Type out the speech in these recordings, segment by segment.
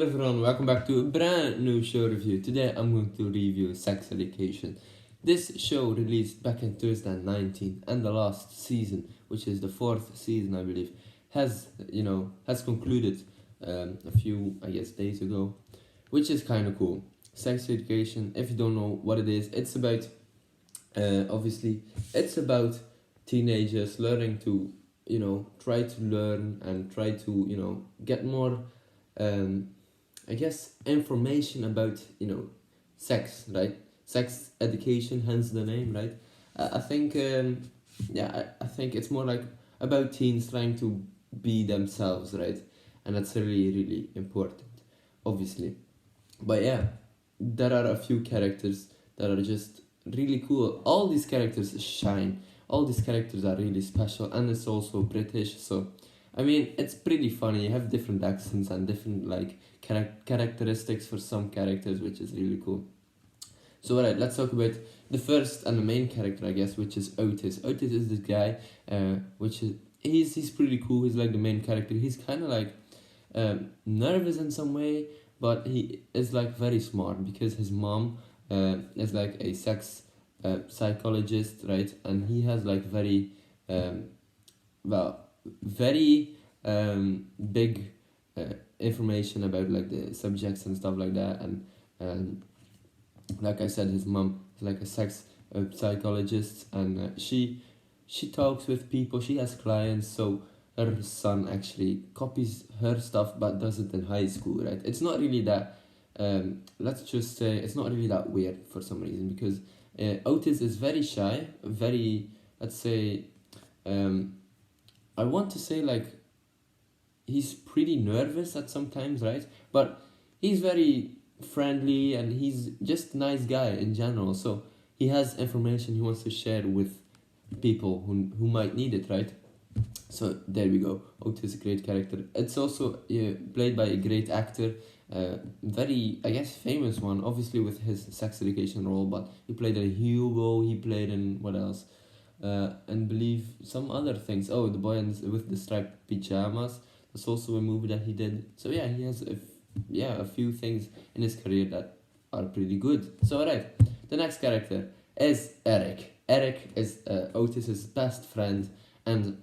Everyone, welcome back to a brand new show review. Today I'm going to review Sex Education. This show released back in 2019 and the last season, which is the fourth season I believe, has concluded a few days ago, which is kind of cool. Sex Education, if you don't know what it is, it's about obviously it's about teenagers learning to try to learn and try to get more um information about sex, right? Sex education, hence the name, right? I think I think it's more like about teens trying to be themselves, right? And that's really important, obviously. But yeah, there are a few characters that are just really cool. All these characters shine. All these characters are really special, and it's also British. So, I mean, it's pretty funny. You have different accents and different characteristics for some characters, which is really cool. So, alright, let's talk about the first and the main character, I guess, which is Otis. Otis is this guy, which is he's pretty cool. He's like the main character. He's kind of like nervous in some way, but he is like very smart because his mom is like a sex psychologist, right? And he has like um, well very big information about like the subjects and stuff like that. And like I said, his mom is like a sex psychologist, and she talks with people. She has clients, so her son actually copies her stuff but does it in high school, right? It's not really that let's just say it's not really that weird for some reason, because Otis is very shy, very, let's say, I want to say like he's pretty nervous at sometimes, right? But he's very friendly and he's just a nice guy in general. So he has information he wants to share with people who might need it, right? So there we go. Otis is a great character. It's also played by a great actor, very I guess famous one, obviously with his sex education role. But he played in Hugo. He played in what else? And believe some other things. Oh, the boy with the striped pajamas. That's also a movie that he did. So yeah, he has a few things in his career that are pretty good. So alright, the next character is Eric. Eric is Otis's best friend, and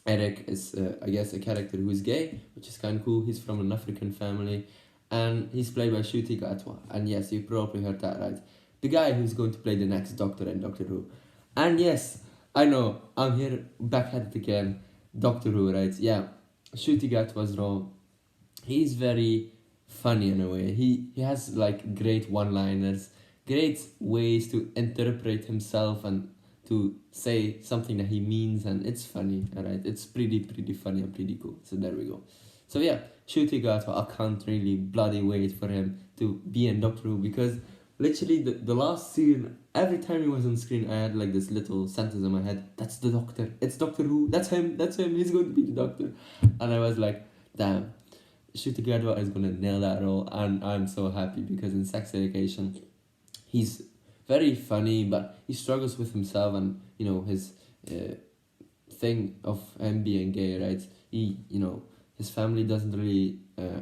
Eric is, I guess, a character who is gay, which is kind of cool. He's from an African family, and he's played by Shuti Gatwa. And yes, you probably heard that right. The guy who's going to play the next Doctor in Doctor Who. And yes, I know, I'm here back at it again. Doctor Who, right? Yeah, Shuti Gatwa's role. He's very funny in a way. He has like great one-liners, great ways to interpret himself and to say something that he means, and it's funny, alright? It's pretty funny and pretty cool. So there we go. So yeah, Shuti Gatwa, I can't really bloody wait for him to be in Doctor Who, because literally the last scene, every time he was on screen, I had like this little sentence in my head: that's the Doctor, it's Doctor Who, that's him, he's going to be the Doctor. And I was like, damn, Shuti Gatwa is gonna nail that role, and I'm so happy because in Sex Education, he's very funny, but he struggles with himself and his thing of him being gay, right? His family doesn't really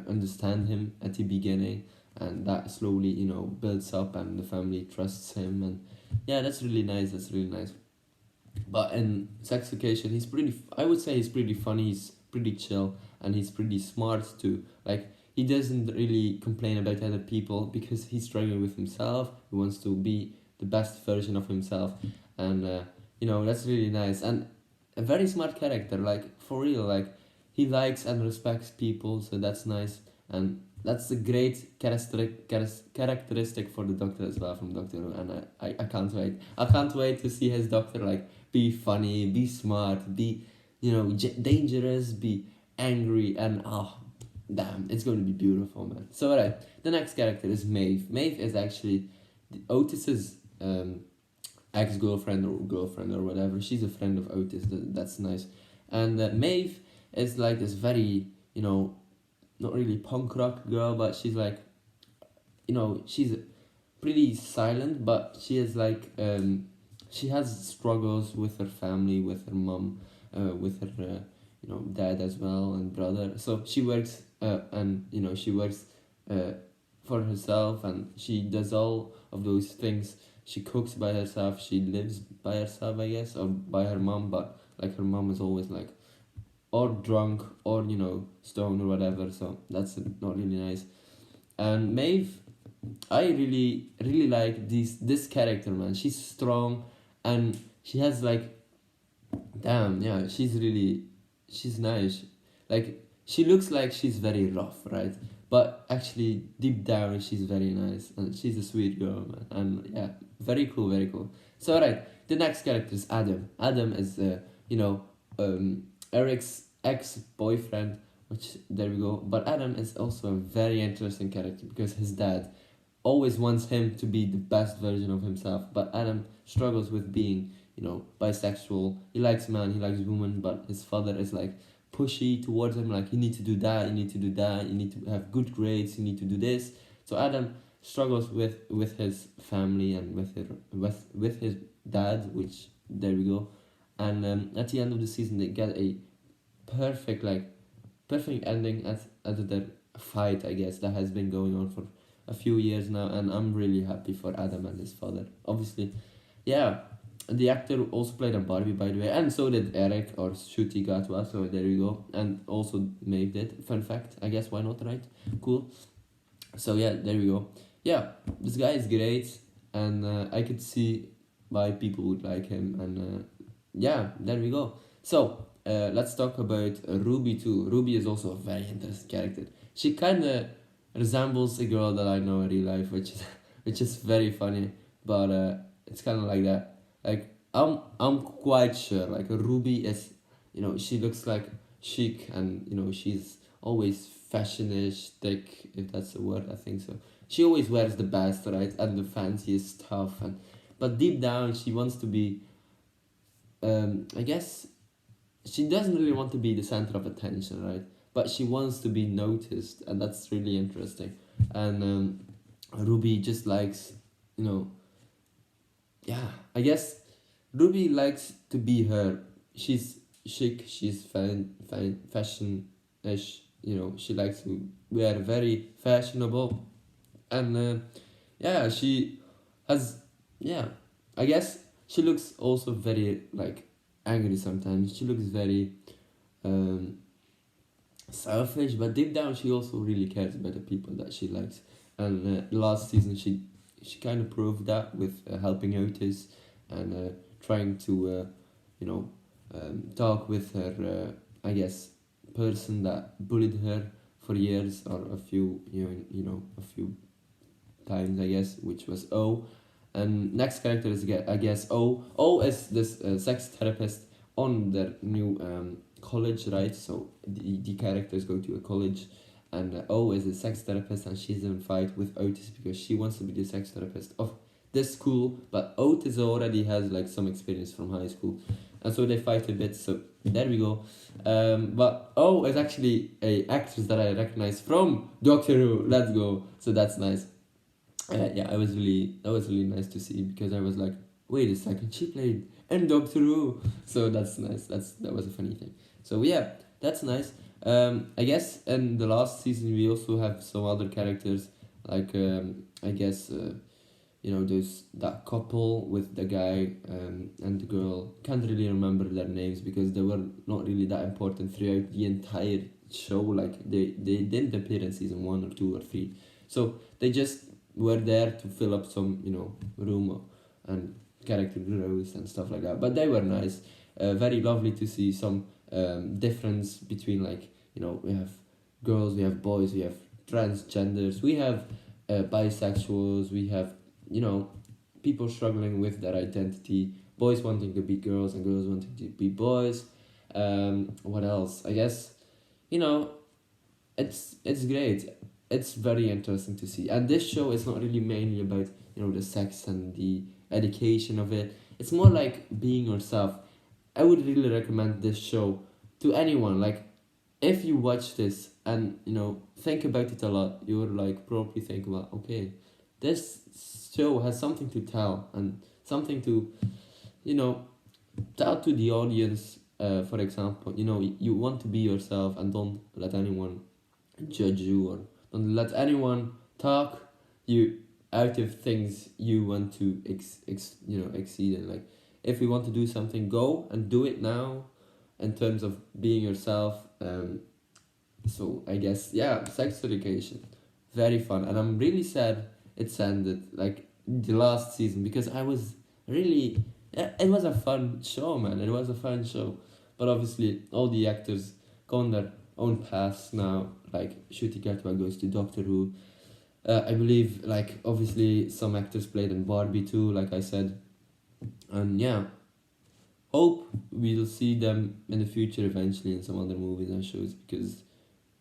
understand him at the beginning, and that slowly builds up, and the family trusts him, and yeah, that's really nice. That's really nice. But in Sex Education, I would say he's pretty funny. He's pretty chill, and he's pretty smart too. Like, he doesn't really complain about other people because he's struggling with himself. He wants to be the best version of himself, and that's really nice. And a very smart character, like for real. Like, he likes and respects people, so that's nice. And that's a great characteristic for the Doctor as well, from Doctor Who. And I can't wait. I can't wait to see his Doctor like be funny, be smart, be dangerous, be angry, and damn, it's going to be beautiful, man. So alright, the next character is Maeve. Maeve is actually Otis's ex-girlfriend or girlfriend or whatever. She's a friend of Otis. That's nice. And Maeve is like this very not really punk rock girl, but she's like she's pretty silent, but she is like she has struggles with her family, with her mom, with her dad as well, and brother. So she works and she works uh, for herself, and she does all of those things. She cooks by herself, she lives by herself, I guess, or by her mom, but like her mom is always like or drunk or stoned or whatever, so that's not really nice. And Maeve, I really like this character, man. She's strong, and she has like, damn, yeah, she's nice. Like, she looks like she's very rough, right? But actually, deep down, she's very nice, and she's a sweet girl, man. And yeah, very cool, very cool. So, alright, the next character is Adam. Adam is, Eric's ex-boyfriend, which, there we go. But Adam is also a very interesting character because his dad always wants him to be the best version of himself, but Adam struggles with being, bisexual. He likes man, he likes woman, but his father is like pushy towards him, like you need to do that, you need to do that, you need to have good grades, you need to do this. So Adam struggles with his family and with his dad, which, there we go. And at the end of the season, they get a perfect like perfect ending at their fight, I guess, that has been going on for a few years now, and I'm really happy for Adam and his father. Obviously, yeah. The actor also played a Barbie, by the way, and so did Eric or Shuti Gatwa. So there you go, and also made it. Fun fact, I guess. Why not, right? Cool. So yeah, there we go. Yeah, this guy is great, and I could see why people would like him, and yeah, there we go. So let's talk about Ruby too. Ruby is also a very interesting character. She kind of resembles a girl that I know in real life, which is very funny, but it's kind of like that. Like, I'm quite sure like Ruby is, she looks like chic, and she's always fashionish, thick, if that's a word, I think so. She always wears the best, right, and the fanciest stuff, and but deep down she wants to be, I guess, she doesn't really want to be the center of attention, right? But she wants to be noticed, and that's really interesting. And Ruby just likes, you know, yeah, I guess Ruby likes to be her. She's chic, she's fashion-ish, she likes to wear very fashionable. And yeah, she has, yeah, I guess she looks also very, like, angry sometimes. She looks very um, selfish, but deep down she also really cares about the people that she likes. And last season she kind of proved that with helping Otis and trying to talk with her, I guess, person that bullied her for years, or a few, a few times, I guess, which was O. And next character is, I guess, O. O is this sex therapist on their new college, right? So the characters go to a college, and O is a sex therapist, and she's in a fight with Otis because she wants to be the sex therapist of this school, but Otis already has like some experience from high school, and so they fight a bit. So there we go. But O is actually a actress that I recognize from Doctor Who. Let's go. So that's nice. Yeah, that was really nice to see, because I was like, wait a second, she played in Doctor Who. So that's nice. That was a funny thing. So yeah, that's nice. I guess in the last season we also have some other characters, like I guess those, that couple with the guy and the girl. Can't really remember their names because they were not really that important throughout the entire show. Like they didn't appear in season 1 or 2 or 3, so they just were there to fill up some room and character growth and stuff like that. But they were nice. Very lovely to see some difference between, like, we have girls, we have boys, we have transgenders, we have bisexuals, we have people struggling with their identity, boys wanting to be girls and girls wanting to be boys. What else? I guess it's great. It's very interesting to see, and this show is not really mainly about the sex and the education of it. It's more like being yourself. I would really recommend this show to anyone. Like, if you watch this and think about it a lot, you would like probably think about, okay, this show has something to tell and something to tell to the audience. For example, you want to be yourself and don't let anyone judge you or Don't let anyone talk you out of things you want to exceed in. Like, if you want to do something, go and do it now. In terms of being yourself, so I guess, yeah, sex education, very fun, and I'm really sad it's ended, like the last season, because I was really, yeah, it was a fun show, man. It was a fun show, but obviously all the actors go on their own paths now. Like Shruti Gartwal goes to Doctor Who. I believe, like, obviously some actors played in Barbie too, like I said, and yeah, hope we'll see them in the future eventually in some other movies and shows, because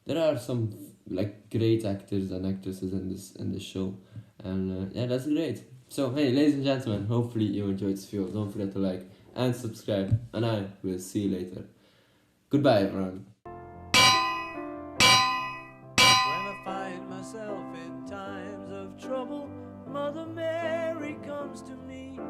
there are some like great actors and actresses in this show, and yeah, that's great. So hey, ladies and gentlemen, hopefully you enjoyed this video. Don't forget to like and subscribe, and I will see you later. Goodbye, everyone. When I find myself in times of trouble, Mother Mary